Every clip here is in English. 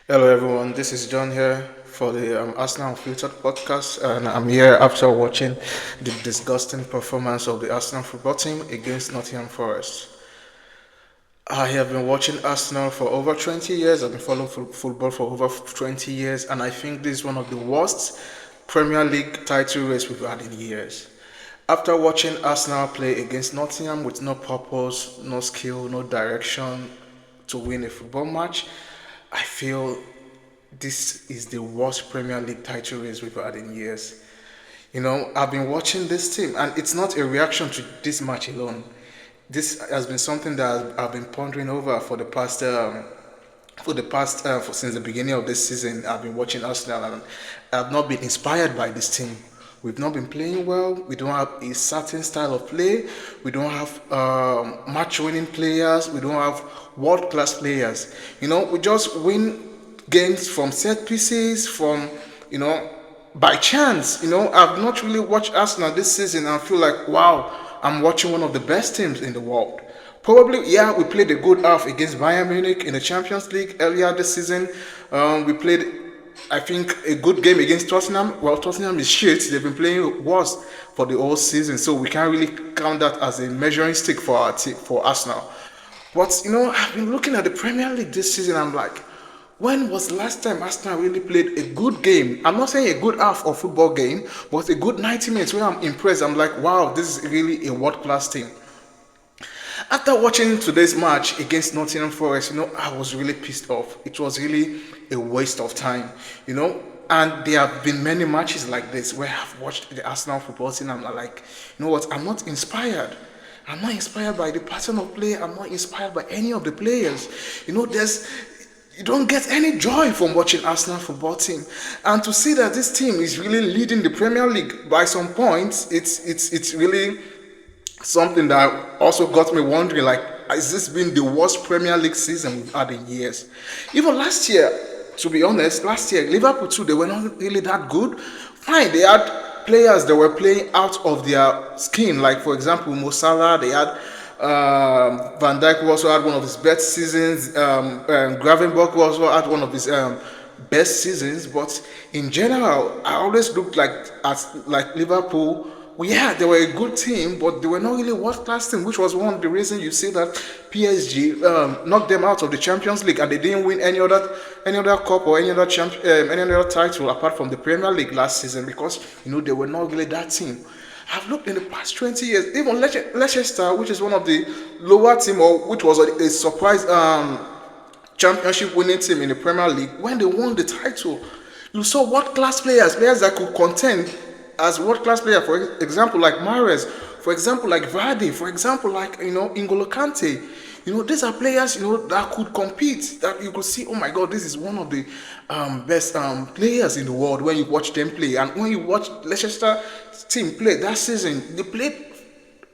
Hello, everyone. This is John here for the Arsenal Unfiltered podcast, and I'm here after watching the disgusting performance of the Arsenal football team against Nottingham Forest. I have been watching Arsenal for over 20 years. I've been following football for over 20 years, and I think this is one of the worst Premier League title race we've had in years. After watching Arsenal play against Nottingham with no purpose, no skill, no direction to win a football match, I feel this is the worst Premier League title race we've had in years. I've been watching this team, and it's not a reaction to this match alone. This has been something that I've been pondering over for since the beginning of this season. I've been watching Arsenal, and I've not been inspired by this team. We've not been playing well. We don't have a certain style of play. We don't have match-winning players. We don't have world-class players. We just win games from set pieces, by chance. I've not really watched Arsenal this season and feel like, wow, I'm watching one of the best teams in the world. Probably, yeah, we played a good half against Bayern Munich in the Champions League earlier this season. We played, I think, a good game against Tottenham. Well, Tottenham is shit. They've been playing worse for the whole season, so we can't really count that as a measuring stick for our team, for Arsenal. But I've been looking at the Premier League this season. I'm like, when was the last time Arsenal really played a good game? I'm not saying a good half of football game, but a good 90 minutes where I'm impressed. I'm like, wow, this is really a world-class team. After watching today's match against Nottingham Forest, I was really pissed off. It was really a waste of time, And there have been many matches like this where I've watched the Arsenal football team and I'm like, you know what, I'm not inspired. I'm not inspired by the pattern of play. I'm not inspired by any of the players. You don't get any joy from watching Arsenal football team, and to see that this team is really leading the Premier League by some points, it's really something that also got me wondering, like, has this been the worst Premier League season we've had in years? Even last year, to be honest, Liverpool too, they were not really that good. Fine, they had players that were playing out of their skin, like for example Mo Salah. They had Van Dijk, who also had one of his best seasons. Gravenberch, who also had one of his best seasons. But in general, I always looked like Liverpool. Well, yeah, they were a good team, but they were not really world-class team, which was one of the reasons you see that PSG knocked them out of the Champions League, and they didn't win any other cup or any other title apart from the Premier League last season, because they were not really that team. I've looked in the past 20 years, even Leicester, which is one of the lower team, or which was a surprise championship winning team in the Premier League, when they won the title, you saw world-class players that could contend as world-class players. For example, like Mahrez, for example, like Vardy, for example, like N'Golo Kante. These are players that could compete. That you could see, oh my God, this is one of the best players in the world when you watch them play. And when you watch Leicester team play that season, they played,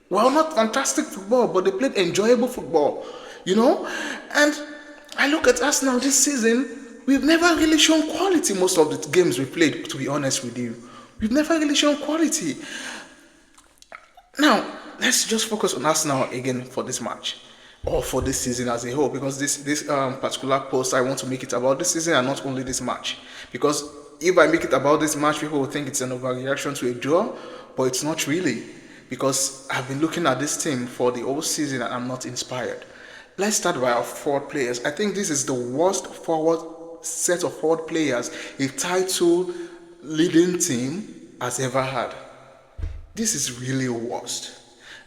well, not fantastic football, but they played enjoyable football. And I look at us now this season. We've never really shown quality most of the games we played. To be honest with you, we've never really shown quality. Now, let's just focus on Arsenal again for this match, or for this season as a whole, because this particular post, I want to make it about this season and not only this match. Because if I make it about this match, people will think it's an overreaction to a draw, but it's not really, because I've been looking at this team for the whole season and I'm not inspired. Let's start by our forward players. I think this is the worst set of forward players a title leading team has ever had. This is really worst.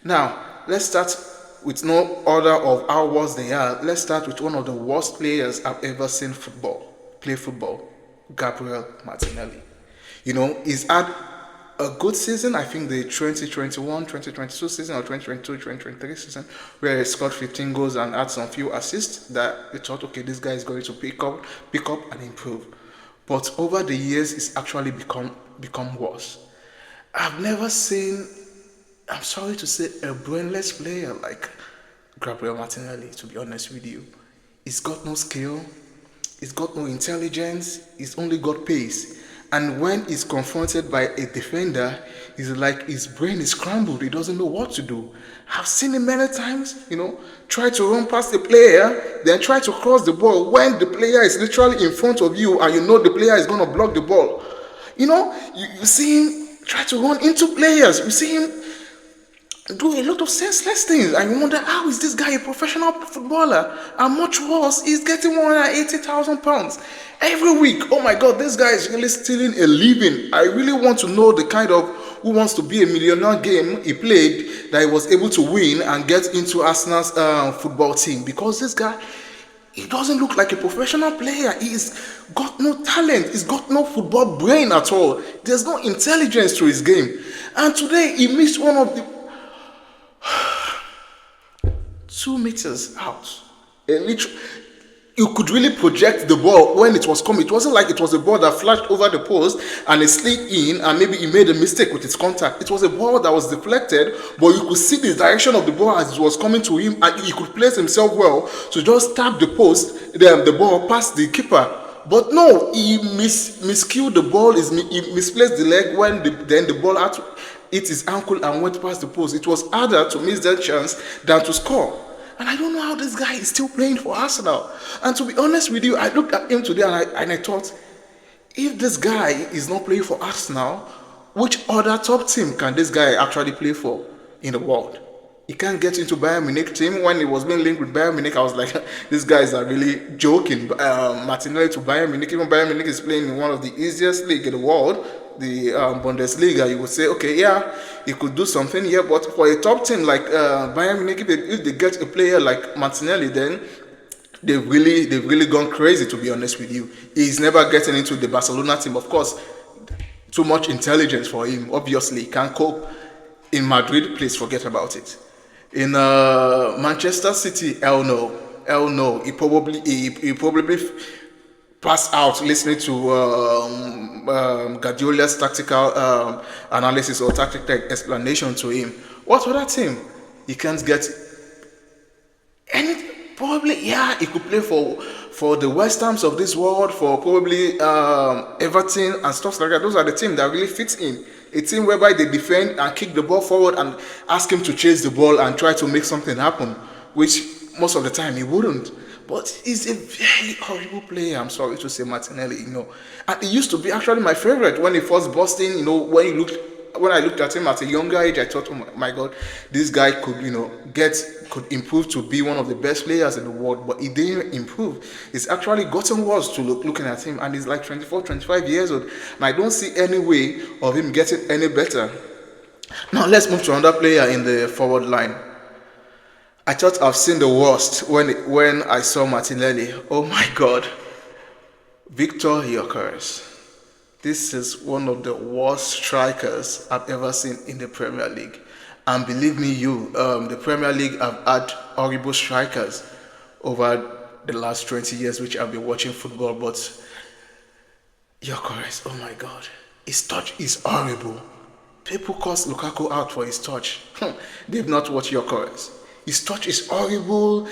Now, let's start with no order of how worst they are. Let's start with one of the worst players I've ever seen play football, Gabriel Martinelli. He's had a good season. I think the 2021-2022 season, or 2022-2023 season, where he scored 15 goals and had some few assists, that we thought, okay, this guy is going to pick up and improve. But over the years, it's actually become worse. I've never seen, I'm sorry to say, a brainless player like Gabriel Martinelli, to be honest with you. He's got no skill, he's got no intelligence, he's only got pace. And when he's confronted by a defender, it's like his brain is scrambled. He doesn't know what to do. I've seen him many times, try to run past the player, then try to cross the ball when the player is literally in front of you and you know the player is going to block the ball. You see him try to run into players. You see him do a lot of senseless things, and you wonder, how is this guy a professional footballer? And much worse, he's getting 180,000 pounds every week. Oh my God, this guy is really stealing a living. I really want to know the kind of Who Wants to Be a Millionaire game he played that he was able to win and get into Arsenal's football team, because this guy, he doesn't look like a professional player. He's got no talent. He's got no football brain at all. There's no intelligence to his game. And today he missed one of the 2 meters out. You could really project the ball when it was coming. It wasn't like it was a ball that flashed over the post and it slid in and maybe he made a mistake with its contact. It was a ball that was deflected, but you could see the direction of the ball as it was coming to him, and he could place himself well to just tap the post, the ball past the keeper. But no, he miscued the ball. He misplaced the leg when the ball had to hit his ankle and went past the post. It was harder to miss that chance than to score. And I don't know how this guy is still playing for Arsenal. And to be honest with you, I looked at him today and I thought, if this guy is not playing for Arsenal, which other top team can this guy actually play for in the world? He can't get into Bayern Munich team. When he was being linked with Bayern Munich, I was like, these guys are really joking. Martinelli to Bayern Munich. Even Bayern Munich is playing in one of the easiest leagues in the world, the Bundesliga. You would say, okay, yeah, he could do something here. But for a top team like Bayern Munich, if they get a player like Martinelli, then they've really gone crazy, to be honest with you. He's never getting into the Barcelona team. Of course, too much intelligence for him. Obviously, he can't cope. In Madrid, please forget about it. In Manchester City, hell no. He probably passed out listening to Guardiola's tactical analysis or tactical explanation to him. What other team? He can't get any. Probably, yeah, he could play for the West Hams of this world, for probably Everton and stuff like that. Those are the teams that really fits in. A team whereby they defend and kick the ball forward and ask him to chase the ball and try to make something happen, which most of the time he wouldn't. But he's a very horrible player, I'm sorry to say, Martinelli, And he used to be actually my favorite when he first burst in, when I looked at him at a younger age, I thought, oh my God, this guy could, could improve to be one of the best players in the world, but he didn't improve. It's actually gotten worse to looking at him, and he's like 24, 25 years old, and I don't see any way of him getting any better. Now let's move to another player in the forward line. I thought I've seen the worst when I saw Martinelli. Oh my God, Victor Gyökeres. This is one of the worst strikers I've ever seen in the Premier League. And believe me, the Premier League have had horrible strikers over the last 20 years, which I've been watching football. But Gyökeres, oh my God, his touch is horrible. People curse Lukaku out for his touch. They've not watched Gyökeres. His touch is horrible.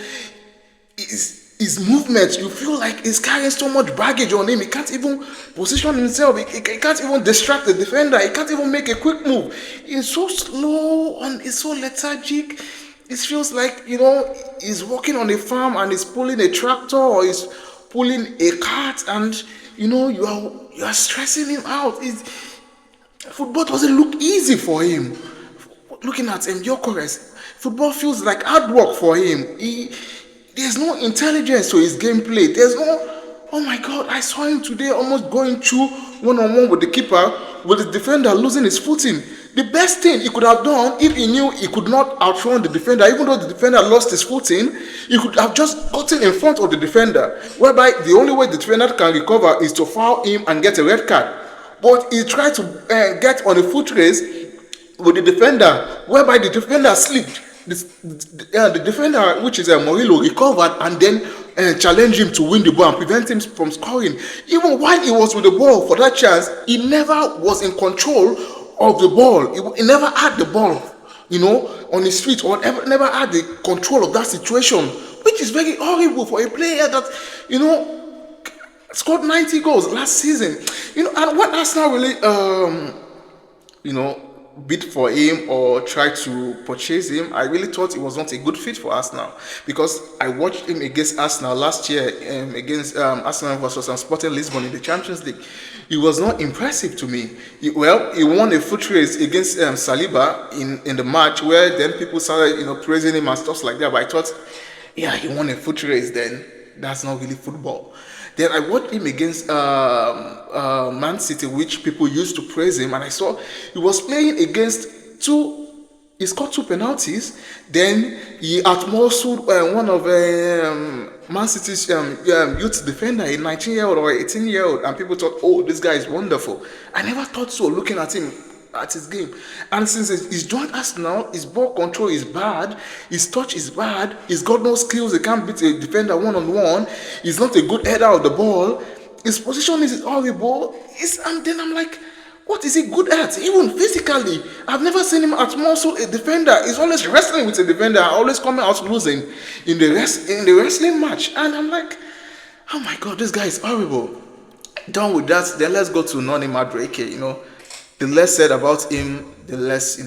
His movements, you feel like he's carrying so much baggage on him. He can't even position himself. He can't even distract the defender. He can't even make a quick move. He's so slow and he's so lethargic. It feels like, he's walking on a farm and he's pulling a tractor or he's pulling a cart, and, you are stressing him out. Football doesn't look easy for him. Looking at him, Gyökeres, football feels like hard work for him. There's no intelligence to his gameplay. Oh my God, I saw him today almost going through one-on-one with the keeper, with the defender losing his footing. The best thing he could have done, if he knew he could not outrun the defender, even though the defender lost his footing, he could have just gotten in front of the defender, whereby the only way the defender can recover is to foul him and get a red card. But he tried to get on a foot race with the defender, whereby the defender slipped. The defender, which is Murillo, recovered and then challenged him to win the ball and prevent him from scoring. Even while he was with the ball for that chance, he never was in control of the ball. He never had the ball, on his feet, or never had the control of that situation, which is very horrible for a player that, scored 90 goals last season. And what Arsenal really, bid for him or try to purchase him, I really thought it was not a good fit for Arsenal, because I watched him against Arsenal last year, against Arsenal versus Sporting Lisbon in the Champions League. It was not impressive to me. He won a foot race against Saliba in the match, where then people started praising him and stuff like that. But I thought, yeah, he won a foot race. Then that's not really football. Then I watched him against Man City, which people used to praise him, and I saw he was playing against he scored 2 penalties. Then he outmuscled one of Man City's youth defender, a 19-year-old or 18-year-old, and people thought, oh, this guy is wonderful. I never thought so, looking at him, at his game. And since he's joined Arsenal, his ball control is bad, his touch is bad, he's got no skills, he can't beat a defender one-on-one, he's not a good header of the ball, his position is horrible, and then I'm like, what is he good at? Even physically, I've never seen him outmuscle a defender. He's always wrestling with a defender, always coming out losing in the wrestling match. And I'm like, oh my God, this guy is horrible. Done with that, then let's go to Nottingham Forest. The less said about him, the less,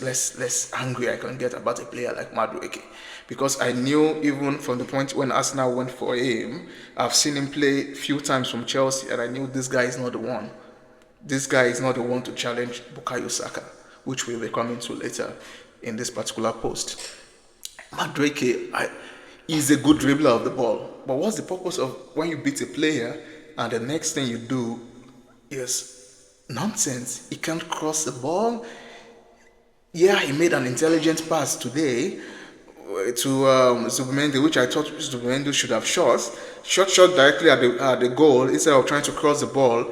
less angry I can get about a player like Madueke. Because I knew even from the point when Arsenal went for him, I've seen him play a few times from Chelsea, and I knew this guy is not the one. This guy is not the one to challenge Bukayo Saka, which we'll be coming to later in this particular post. Madueke is a good dribbler of the ball. But what's the purpose of when you beat a player and the next thing you do is nonsense? He can't cross the ball. Yeah, he made an intelligent pass today to Zubimendi, which I thought Zubimendi should have shot directly at the goal instead of trying to cross the ball.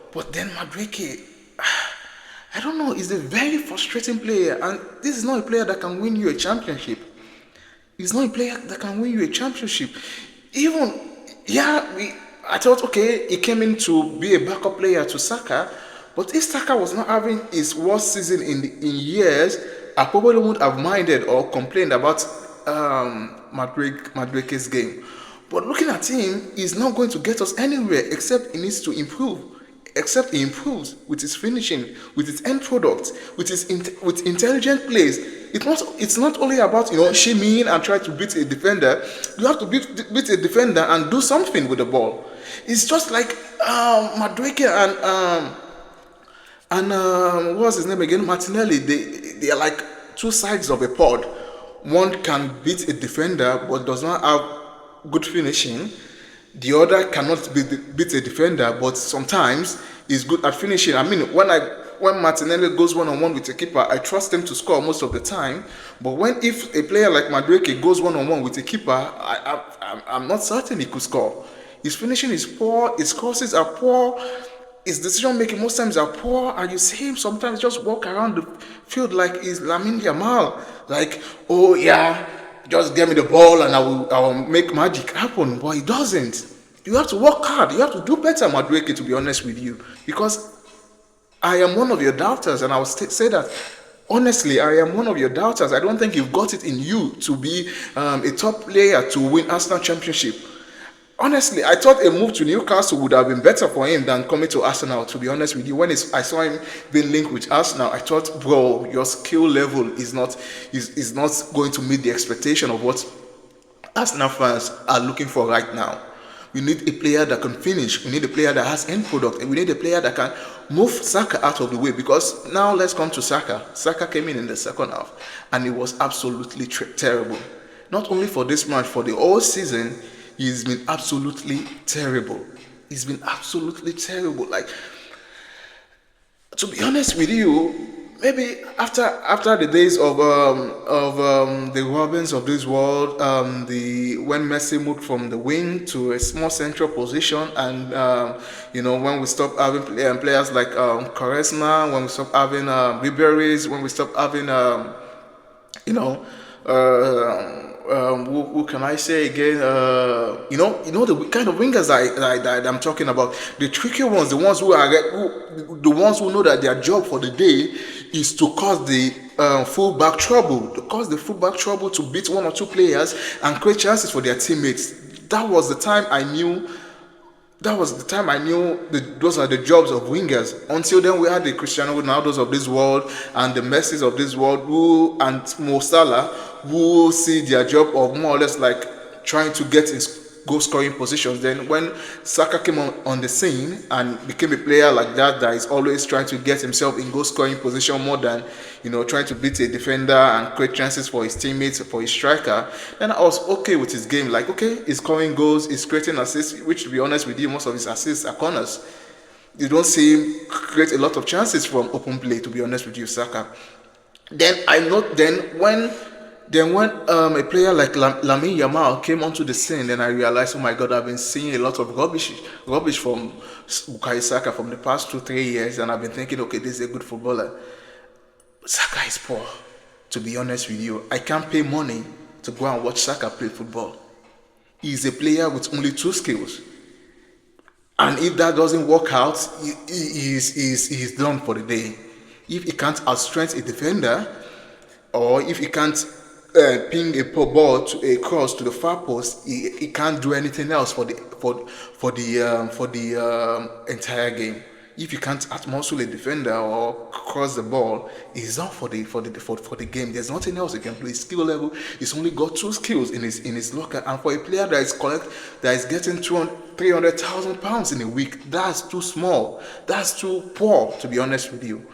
But then Madueke, I don't know, he's a very frustrating player, and this is not a player that can win you a championship. He's not a player that can win you a championship. I thought, okay, he came in to be a backup player to Saka, but if Saka was not having his worst season in years, I probably wouldn't have minded or complained about Madueke's game. But looking at him, he's not going to get us anywhere except he needs to improve. Except he improves with his finishing, with his end product, with intelligent plays. It's not only about shimmying and try to beat a defender. You have to beat a defender and do something with the ball. It's just like Madueke and what's his name again? Martinelli. They are like two sides of a pod. One can beat a defender but does not have good finishing. The other cannot beat a defender, but sometimes is good at finishing. I mean, when Martinelli goes one-on-one with a keeper, I trust him to score most of the time. But if a player like Madueke goes one-on-one with a keeper, I'm not certain he could score. His finishing is poor, his crosses are poor, his decision-making most times are poor, and you see him sometimes just walk around the field like he's Lamine Yamal. Like, oh yeah, just give me the ball and I will make magic happen. But he doesn't. You have to work hard. You have to do better, Madueke, to be honest with you. Because I am one of your doubters, and I will say that honestly, I am one of your doubters. I don't think you've got it in you to be a top player to win Arsenal Championship. Honestly, I thought a move to Newcastle would have been better for him than coming to Arsenal, to be honest with you. When I saw him being linked with Arsenal, I thought, bro, your skill level is not going to meet the expectation of what Arsenal fans are looking for right now. We need a player that can finish. We need a player that has end product. And we need a player that can move Saka out of the way. Because now let's come to Saka. Saka came in the second half, and it was absolutely terrible. Not only for this match, for the whole season, he's been absolutely terrible. He's been absolutely terrible. Like, to be honest with you, maybe after the days of the Robins of this world, when Messi moved from the wing to a more central position, and when we stop having players like Quaresma, when we stop having Ribery's, when we stop having who can I say again? The kind of wingers that I'm talking about, the tricky ones, the ones who know that their job for the day is to cause the fullback trouble, to beat one or two players and create chances for their teammates. That was the time I knew That was the time I knew those are the jobs of wingers. Until then, we had the Cristiano Ronaldos of this world and the Messis of this world, who and Mo Salah, who see their job of more or less like trying to get in goal scoring positions. Then when Saka came on the scene and became a player like that is always trying to get himself in goal scoring position more than trying to beat a defender and create chances for his teammates, for his striker, then I was okay with his game. Like, okay, he's scoring goals, he's creating assists, which, to be honest with you, most of his assists are corners. You don't see him create a lot of chances from open play, to be honest with you, Saka. Then I note when a player like Lamine Yamal came onto the scene, then I realized, oh my God, I've been seeing a lot of rubbish from Bukayo Saka from the past 2-3 years, and I've been thinking, okay, this is a good footballer. Saka is poor, to be honest with you. I can't pay money to go and watch Saka play football. He's a player with only 2 skills. And if that doesn't work out, he's done for the day. If he can't outstrength a defender, or if he can't ping a ball to a cross to the far post, he can't do anything else for the entire game. If you can't outmuscle a defender or cross the ball, he's done for the game. There's nothing else he can play. Skill level, he's only got 2 skills in his locker. And for a player that is getting 300,000 pounds in a week, that's too small. That's too poor, to be honest with you.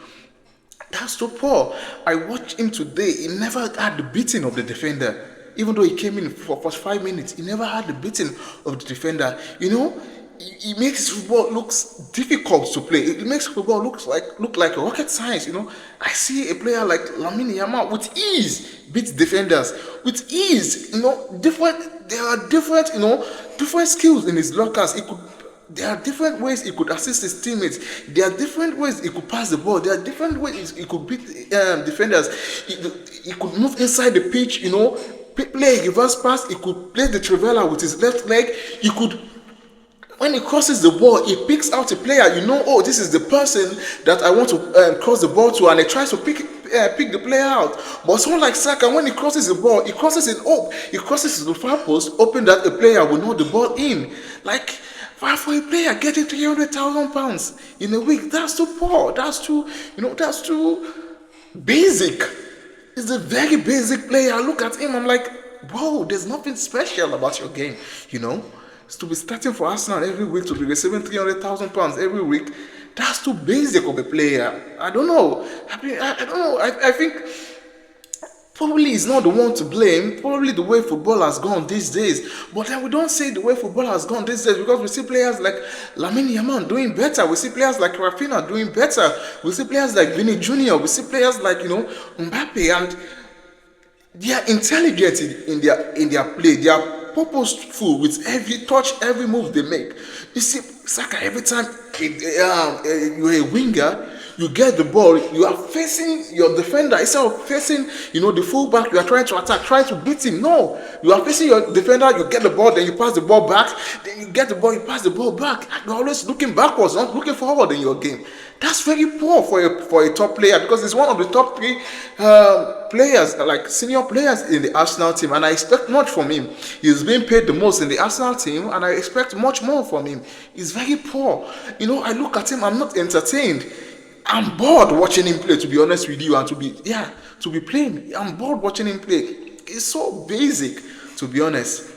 That's too poor. I watched him today. He never had the beating of the defender. Even though he came in for 5 minutes, he never had the beating of the defender. It makes football looks difficult to play. It makes football look like rocket science. I see a player like Lamine Yamal with ease beat defenders with ease. There are different skills in his lockers. There are different ways he could assist his teammates. There are different ways he could pass the ball. There are different ways he could beat defenders. He could move inside the pitch. Play a reverse pass. He could play the trivela with his left leg. He could. When he crosses the ball, he picks out a player. This is the person that I want to cross the ball to, and he tries to pick the player out. But someone like Saka, when he crosses the ball, he crosses it up. He crosses to the far post, hoping that the player will know the ball in. Like, for a player getting 300,000 pounds in a week, that's too poor. That's too basic. He's a very basic player. I look at him, I'm like, whoa, there's nothing special about your game, To be starting for Arsenal every week, to be receiving 300,000 pounds every week, that's too basic of a player. I don't know. I don't know. I think probably he's not the one to blame. Probably the way football has gone these days. But then we don't say the way football has gone these days, because we see players like Lamine Yamal doing better. We see players like Rafinha doing better. We see players like Vinny Jr. We see players like Mbappe, and they are intelligent in their play. They are purposeful with every touch, every move they make. You see, Saka, every time you're a winger, you get the ball, you are facing your defender instead of facing, the fullback. You are trying to attack, trying to beat him. No, you are facing your defender. You get the ball, then you pass the ball back. Then you get the ball, you pass the ball back. You're always looking backwards, not looking forward in your game. That's very poor for a top player, because he's one of the top 3 players, like senior players in the Arsenal team, and I expect much from him. He's being paid the most in the Arsenal team, and I expect much more from him. He's very poor. I look at him, I'm not entertained. I'm bored watching him play, to be honest with you, and to be playing. I'm bored watching him play. It's so basic, to be honest.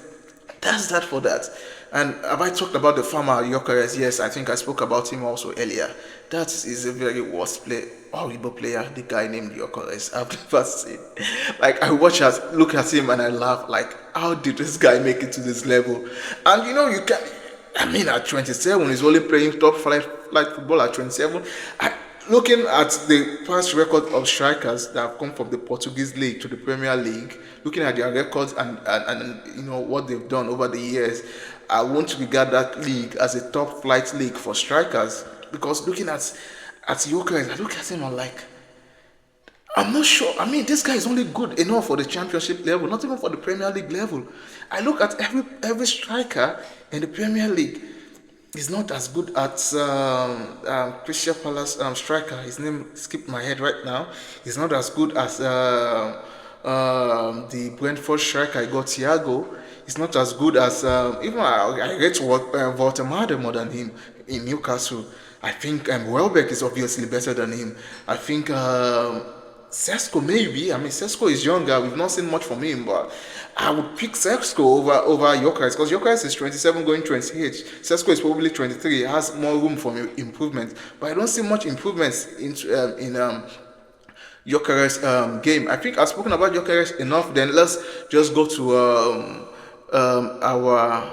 That's that for that. And have I talked about the farmer Gyökeres? Yes, I think I spoke about him also earlier. That is a very worst horrible player, the guy named Gyökeres. I've never seen. Like, look at him and I laugh. Like, how did this guy make it to this level? And you can. At 27, he's only playing top flight football at 27. Looking at the past record of strikers that have come from the Portuguese league to the Premier League, looking at their records and what they've done over the years, I won't regard that league as a top flight league for strikers. Because looking at Gyökeres, I look at him, I'm like, I'm not sure. This guy is only good enough for the Championship level, not even for the Premier League level. I look at every striker in the Premier League. He's not as good as Crystal Palace striker. His name skipped my head right now. He's not as good as the Brentford striker I got, Thiago. He's not as good as even I rate Walter more than him in Newcastle. I think Welbeck is obviously better than him. I think Sesko maybe. I mean, Sesko is younger. We've not seen much from him, but I would pick Sesko over Gyökeres because Gyökeres is 27 going 28. Sesko is probably 23. He has more room for improvement, but I don't see much improvements in Gyökeres game. I think I've spoken about Gyökeres enough. Then let's just go to our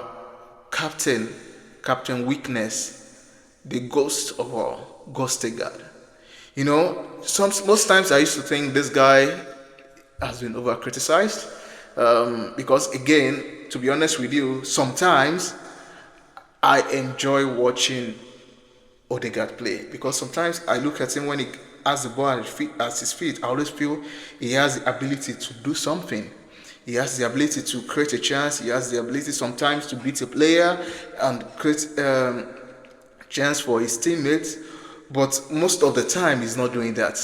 captain weakness, the ghost of all, Ødegaard. You know, most times I used to think this guy has been over criticized because, again, to be honest with you, sometimes I enjoy watching Ødegaard play because sometimes I look at him when he has the ball at his feet. I always feel he has the ability to do something. He has the ability to create a chance. He has the ability sometimes to beat a player and create chance for his teammates. But most of the time, he's not doing that.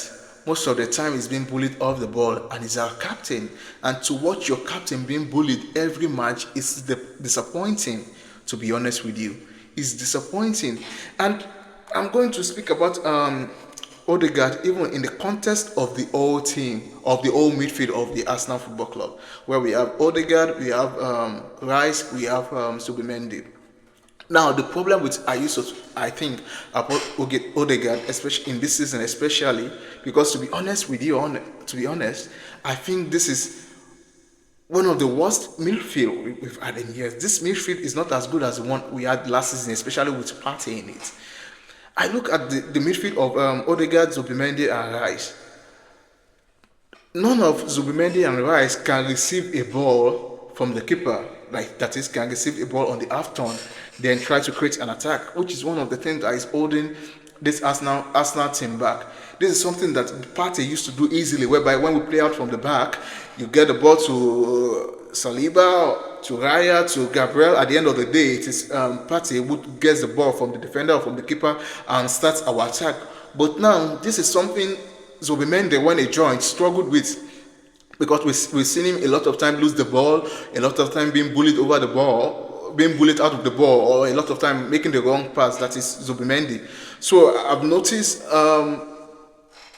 Most of the time, he's being bullied off the ball, and he's our captain. And to watch your captain being bullied every match is disappointing, to be honest with you. It's disappointing. And I'm going to speak about Ødegaard even in the context of the whole team, of the whole midfield of the Arsenal Football Club, where we have Ødegaard, we have Rice, we have Zubimendi. Now, the problem with I think about Ødegaard, especially in this season, especially because to be honest, I think this is one of the worst midfield we've had in years. This midfield is not as good as the one we had last season, especially with Partey in it. I look at the midfield of Ødegaard, Zubimendi, and Rice. None of Zubimendi and Rice can receive a ball from the keeper, that is, can receive a ball on the half turn, then try to create an attack, which is one of the things that is holding this Arsenal team back. This is something that Partey used to do easily, whereby when we play out from the back, you get the ball to Saliba, to Raya, to Gabriel. At the end of the day, it is Partey who gets the ball from the defender or from the keeper and starts our attack. But now, this is something Zubimendi, when he joined, struggled with. Because we've seen him a lot of time lose the ball, a lot of time being bullied over the ball, being bullied out of the ball, or a lot of time making the wrong pass, that is Zubimendi. So I've noticed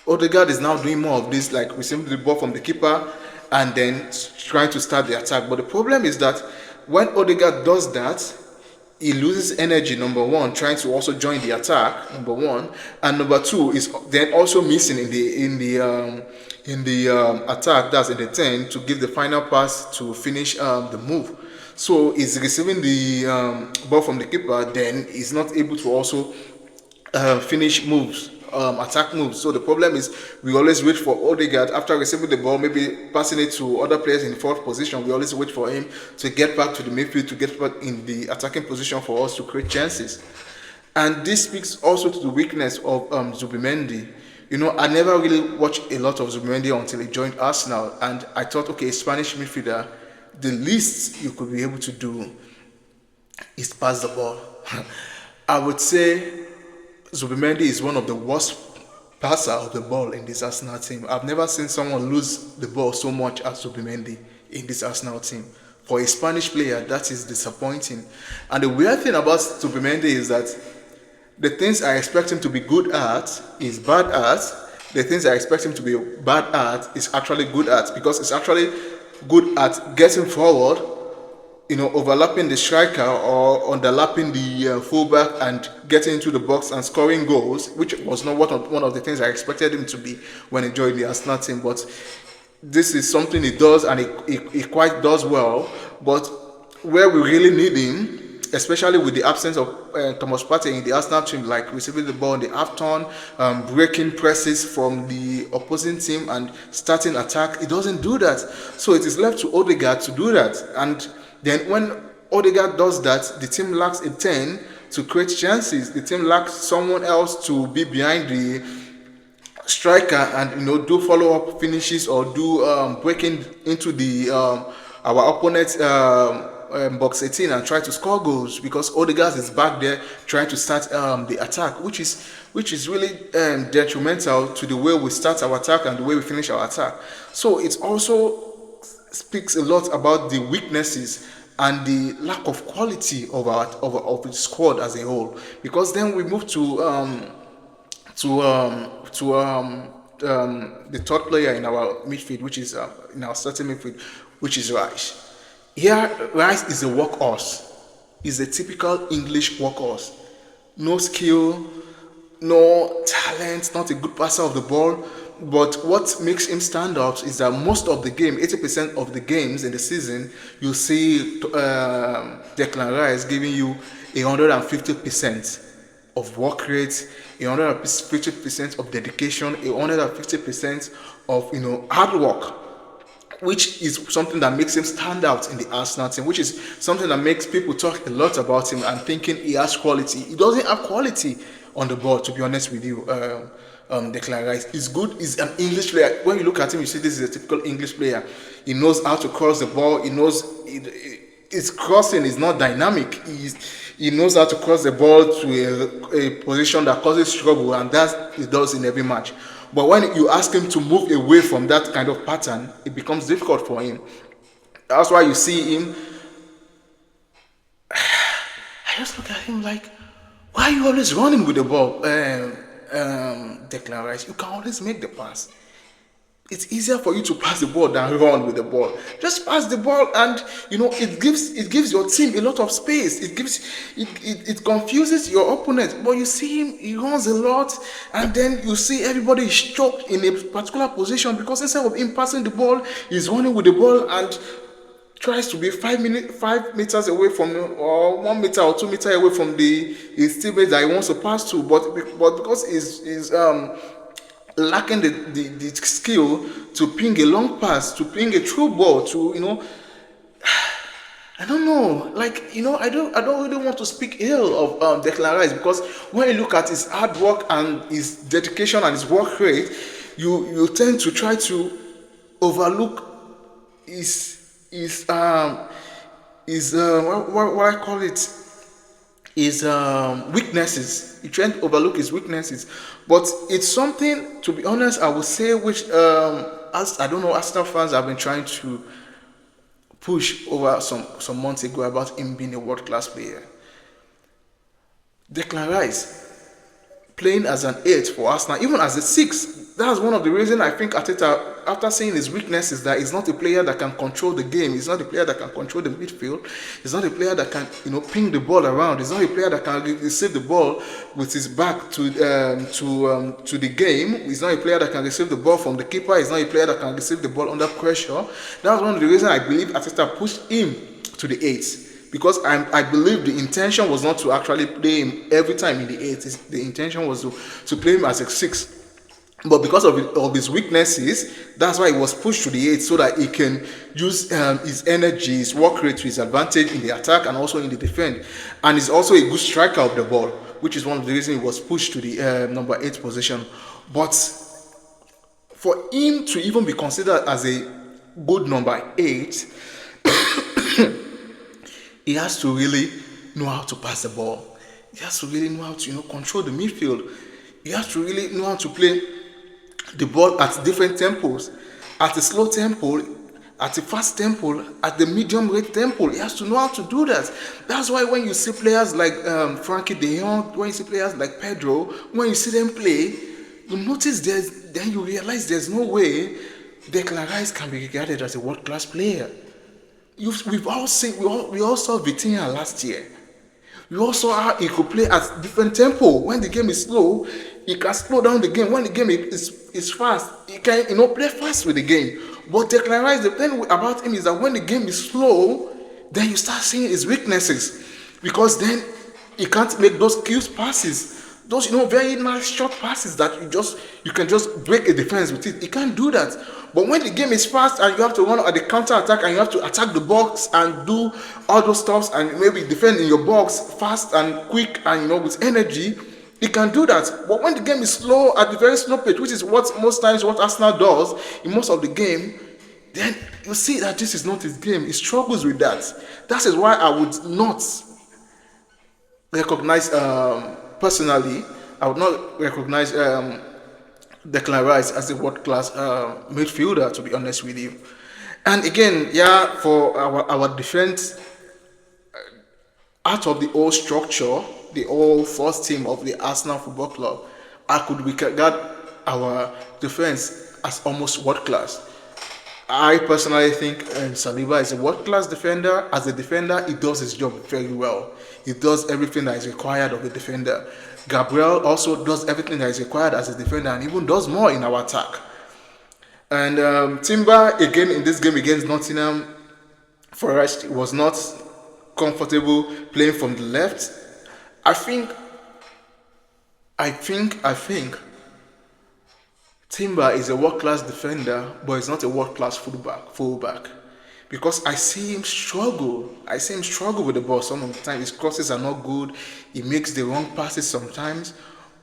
Ødegaard is now doing more of this, like receiving the ball from the keeper and then trying to start the attack. But the problem is that when Ødegaard does that, he loses energy, number one, trying to also join the attack, number one, and number two is then also missing in the attack, that's in the 10, to give the final pass to finish the move. So he's receiving the ball from the keeper, then he's not able to also finish moves, attack moves. So the problem is we always wait for Ødegaard after receiving the ball, maybe passing it to other players in the fourth position. We always wait for him to get back to the midfield, to get back in the attacking position for us to create chances. And this speaks also to the weakness of Zubimendi. You know, I never really watched a lot of Zubimendi until he joined Arsenal, and I thought, okay, a Spanish midfielder, the least you could be able to do is pass the ball. I would say Zubimendi is one of the worst passer of the ball in this Arsenal team. I've never seen someone lose the ball so much as Zubimendi in this Arsenal team. For a Spanish player, that is disappointing. And the weird thing about Zubimendi is that the things I expect him to be good at is bad at. The things I expect him to be bad at is actually good at, because it's actually good at getting forward, you know, overlapping the striker or underlapping the fullback and getting into the box and scoring goals, which was not one of the things I expected him to be when he joined the Arsenal team. But this is something he does, and he quite does well. But where we really need him, especially with the absence of Thomas Partey in the Arsenal team, like receiving the ball in the half turn, breaking presses from the opposing team and starting attack, he doesn't do that. So it is left to Ødegaard to do that. And then when Ødegaard does that, the team lacks a 10 to create chances. The team lacks someone else to be behind the striker and, you know, do follow-up finishes or do breaking into the our opponent's box 18 and try to score goals, because Ødegaard is back there trying to start the attack, which is really detrimental to the way we start our attack and the way we finish our attack. So it also speaks a lot about the weaknesses and the lack of quality of the squad as a whole. Because then we move to the third player in our midfield, which is in our starting midfield, which is Rice. Here, Rice is a workhorse. Is a typical English workhorse. No skill, no talent, not a good passer of the ball. But what makes him stand out is that most of the game, 80% of the games in the season, you see Declan Rice giving you 150% of work rate, 150% of dedication, 150% of hard work, which is something that makes him stand out in the Arsenal team, which is something that makes people talk a lot about him and thinking he has quality. He doesn't have quality on the ball, to be honest with you. Declan Rice is good. He's an English player. When you look at him, you see this is a typical English player. He knows how to cross the ball. He knows his crossing is not dynamic. He knows how to cross the ball to a position that causes trouble, and that he does in every match. But when you ask him to move away from that kind of pattern, it becomes difficult for him. That's why you see him. I just look at him like, why are you always running with the ball? Declan Rice, you can always make the pass. It's easier for you to pass the ball than run with the ball. Just pass the ball, and it gives your team a lot of space. It confuses your opponent. But you see him, he runs a lot, and then you see everybody is choked in a particular position because instead of him passing the ball, he's running with the ball and tries to be 5 meters away from, or 1 meter or 2 meters away from his teammate that he wants to pass to, but because he's lacking the skill to ping a long pass, to ping a through ball, to I don't know, I don't really want to speak ill of Declan Rice, because when you look at his hard work and his dedication and his work rate, you tend to try to overlook his what I call it, his weaknesses. You try to overlook his weaknesses, but it's something, to be honest, I would say, which as I don't know, Arsenal fans have been trying to push over some months ago about him being a world-class player. Declan Rice playing as an 8 for Arsenal, even as a 6. That's one of the reasons I think Arteta, after seeing his weaknesses, that he's not a player that can control the game. He's not a player that can control the midfield. He's not a player that can, ping the ball around. He's not a player that can receive the ball with his back to the game. He's not a player that can receive the ball from the keeper. He's not a player that can receive the ball under pressure. That's one of the reasons I believe Arteta pushed him to the 8. Because I believe the intention was not to actually play him every time in the 8. The intention was to play him as a 6. But because of his weaknesses, that's why he was pushed to the 8, so that he can use his energy, his work rate to his advantage in the attack and also in the defense. And he's also a good striker of the ball, which is one of the reasons he was pushed to the number 8 position. But for him to even be considered as a good number 8, he has to really know how to pass the ball. He has to really know how to control the midfield. He has to really know how to play the ball at different tempos, at a slow tempo, at a fast tempo, at the medium rate tempo. He has to know how to do that. That's why when you see players like Frankie de Jong, when you see players like Pedro, when you see them play, you notice then you realize there's no way Declan Rice can be regarded as a world-class player. We all saw Vitinha last year. We all saw how he could play at different tempo. When the game is slow, he can slow down the game. When the game is fast, he can play fast with the game. But Declan Rice, the thing about him is that when the game is slow, then you start seeing his weaknesses, because then he can't make those cute passes. Those very nice short passes that you can just break a defense with it. He can't do that. But when the game is fast and you have to run at the counter attack and you have to attack the box and do all those stuffs and maybe defend in your box fast and quick and with energy, he can do that. But when the game is slow, at the very slow pace, which is what Arsenal does in most of the game, then you see that this is not his game. He struggles with that. That is why I would not recognize personally, I would not recognize Declan Rice as a world-class midfielder, to be honest with you. And again, for our defense, out of the old structure, the old first team of the Arsenal Football Club, I could regard our defense as almost world class. I personally think Saliba is a world class defender. As a defender, he does his job very well. He does everything that is required of a defender. Gabriel also does everything that is required as a defender and even does more in our attack. And Timber, again, in this game against Nottingham Forest, was not comfortable playing from the left. I think, I think Timber is a world-class defender, but he's not a world-class fullback. Because I see him struggle. I see him struggle with the ball some of the time. His crosses are not good. He makes the wrong passes sometimes.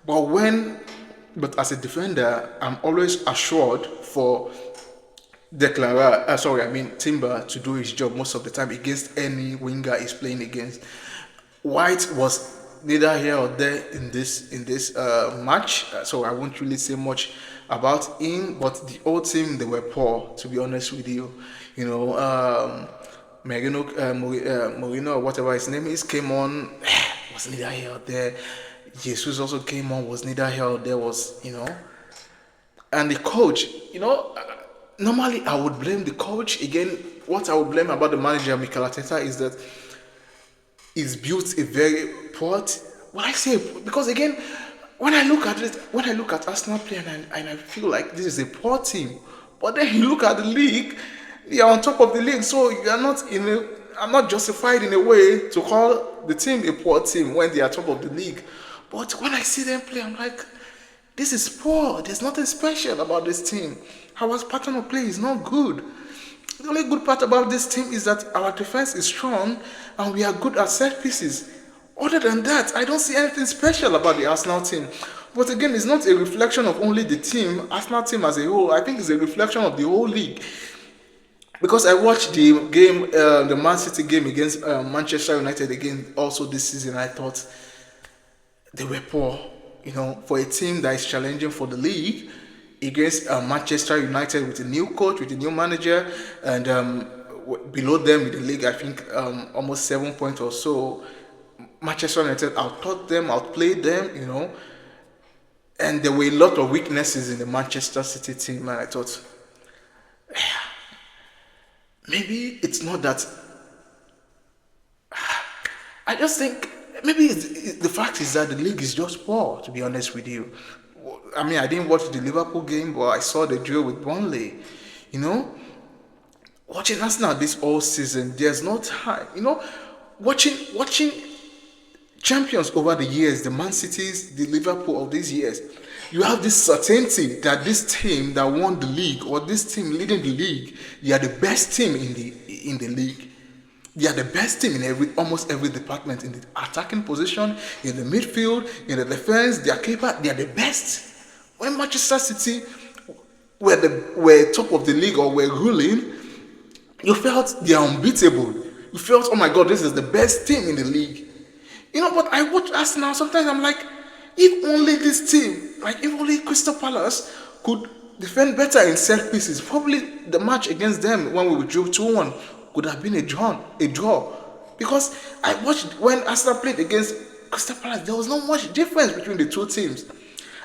But as a defender, I'm always assured for Timber to do his job most of the time against any winger he's playing against. White was neither here or there in this match, so I won't really say much about him. But the whole team, they were poor, to be honest with you. You know, Moreno, or whatever his name is, came on, was neither here or there. Jesus also came on, was neither here or there, and the coach, normally I would blame the coach. Again, what I would blame about the manager, Mikel Arteta, is that he's built a very poor what I say, because again, when I look at Arsenal play and I feel like this is a poor team, but then you look at the league, they are on top of the league, so you are not I'm not justified in a way to call the team a poor team when they are top of the league. But when I see them play, I'm like, this is poor. There's nothing special about this team. Our pattern of play is not good. The only good part about this team is that our defense is strong and we are good at set pieces. Other than that, I don't see anything special about the Arsenal team. But again, it's not a reflection of only the team, Arsenal team as a whole. I think it's a reflection of the whole league. Because I watched the game, the Man City game against Manchester United again also this season, I thought they were poor. For a team that is challenging for the league against Manchester United with a new coach, with a new manager, and below them in the league, I think almost 7 points or so. Manchester United outplayed them, and there were a lot of weaknesses in the Manchester City team, and I thought, maybe it's not that. I just think maybe the fact is that the league is just poor, to be honest with you. I mean, I didn't watch the Liverpool game, but I saw the drill with Burnley. Watching Arsenal this whole season, there's no time. Watching champions over the years, the Man Cities, the Liverpool of these years, you have this certainty that this team that won the league or this team leading the league, they are the best team in the league. They are the best team in almost every department, in the attacking position, in the midfield, in the defense. They are capable. They are the best. When Manchester City were top of the league or were ruling, you felt they are unbeatable. You felt, oh my God, this is the best team in the league. But I watch Arsenal. Sometimes I'm like, if only this team, if only Crystal Palace could defend better in set pieces, probably the match against them when we withdrew 2-1 could have been a draw. Because I watched when Arsenal played against Crystal Palace, there was not much difference between the two teams.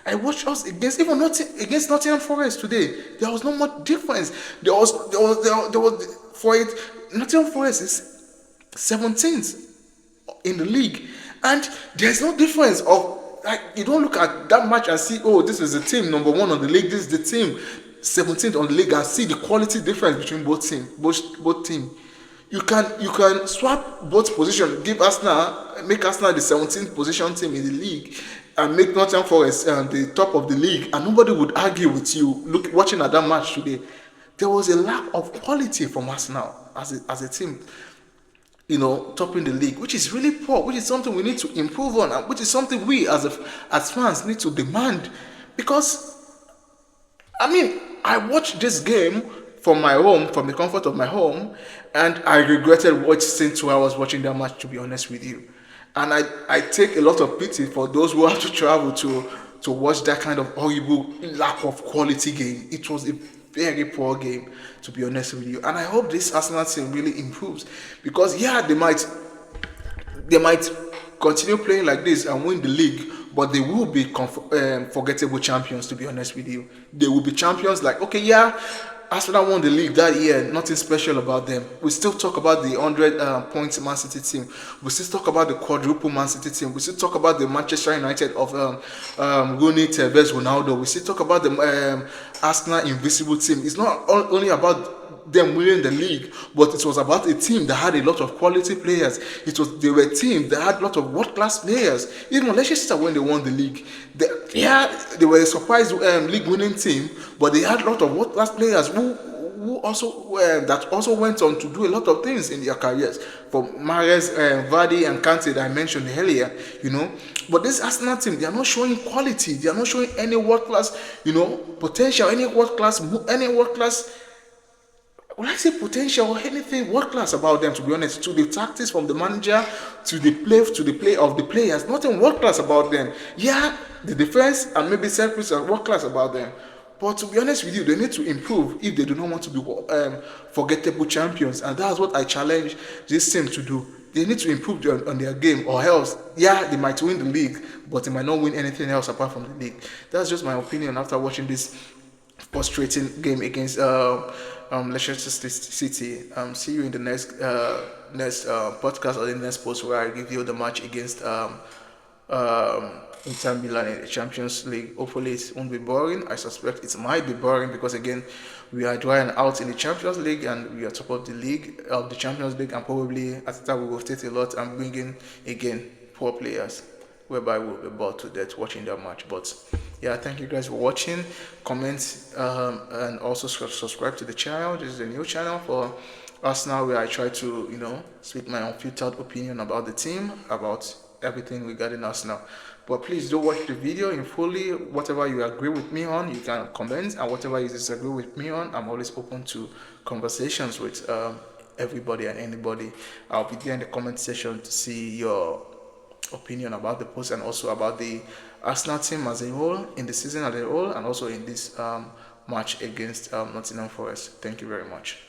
I watched us against Nottingham Forest today. There was not much difference. There was for it. Nottingham Forest is 17th in the league, and there's no difference of you don't look at that match and see, oh, this is the team number 1 on the league. This is the team 17th on the league, and see the quality difference between both teams. You can swap both positions, make Arsenal the 17th position team in the league, and make Nottingham Forest the top of the league, and nobody would argue with you. Watching at that match today, there was a lack of quality from Arsenal as a team, topping the league, which is really poor, which is something we need to improve on, and which is something we as fans need to demand. Because, I watched this game from my home, from the comfort of my home, and I regretted wasting 2 hours watching that match, to be honest with you. And I take a lot of pity for those who have to travel to watch that kind of horrible lack of quality game. It was a very poor game, to be honest with you. And I hope this Arsenal team really improves. Because, they might They might continue playing like this and win the league, but they will be forgettable champions. To be honest with you, they will be champions. Like, okay, yeah, Arsenal won the league that year. Nothing special about them. We still talk about the 100 points Man City team. We still talk about the quadruple Man City team. We still talk about the Manchester United of Rooney, Tevez, Ronaldo. We still talk about the Arsenal invisible team. It's not only about them winning the league, but it was about a team that had a lot of quality players. They were a team that had a lot of world-class players. Even Leicester, when they won the league, they were a surprise league winning team, but they had a lot of world-class players who also that also went on to do a lot of things in their careers. For Mahrez, Vardy, and Kante that I mentioned earlier, But this Arsenal team, they are not showing quality. They are not showing any world-class, potential, any world-class. When I say potential or anything world class about them, to be honest, to the tactics from the manager, to the play of the players, nothing world class about them. Yeah, the defense and maybe set piece are world class about them. But to be honest with you, they need to improve if they do not want to be forgettable champions. And that's what I challenge this team to do. They need to improve on their game, or else, yeah, they might win the league, but they might not win anything else apart from the league. That's just my opinion after watching this frustrating game against Leicester City. See you in the next podcast or the next post where I give you the match against Inter Milan in the Champions League. Hopefully it won't be boring. I suspect it might be boring because again we are drying out in the Champions League and we are top of the league of the Champions League, and probably after that we will rotate a lot and bring in again poor players, whereby we'll be bored to death watching that match. But yeah, thank you guys for watching. Comment and also subscribe to the channel. This is a new channel for Arsenal where I try to speak my unfiltered opinion about the team, about everything regarding Arsenal. But please do watch the video in fully. Whatever you agree with me on, you can comment, and whatever you disagree with me on, I'm always open to conversations with everybody and anybody. I'll be there in the comment section to see your opinion about the post and also about the Arsenal team as a whole, in the season as a whole, and also in this match against Nottingham Forest. Thank you very much.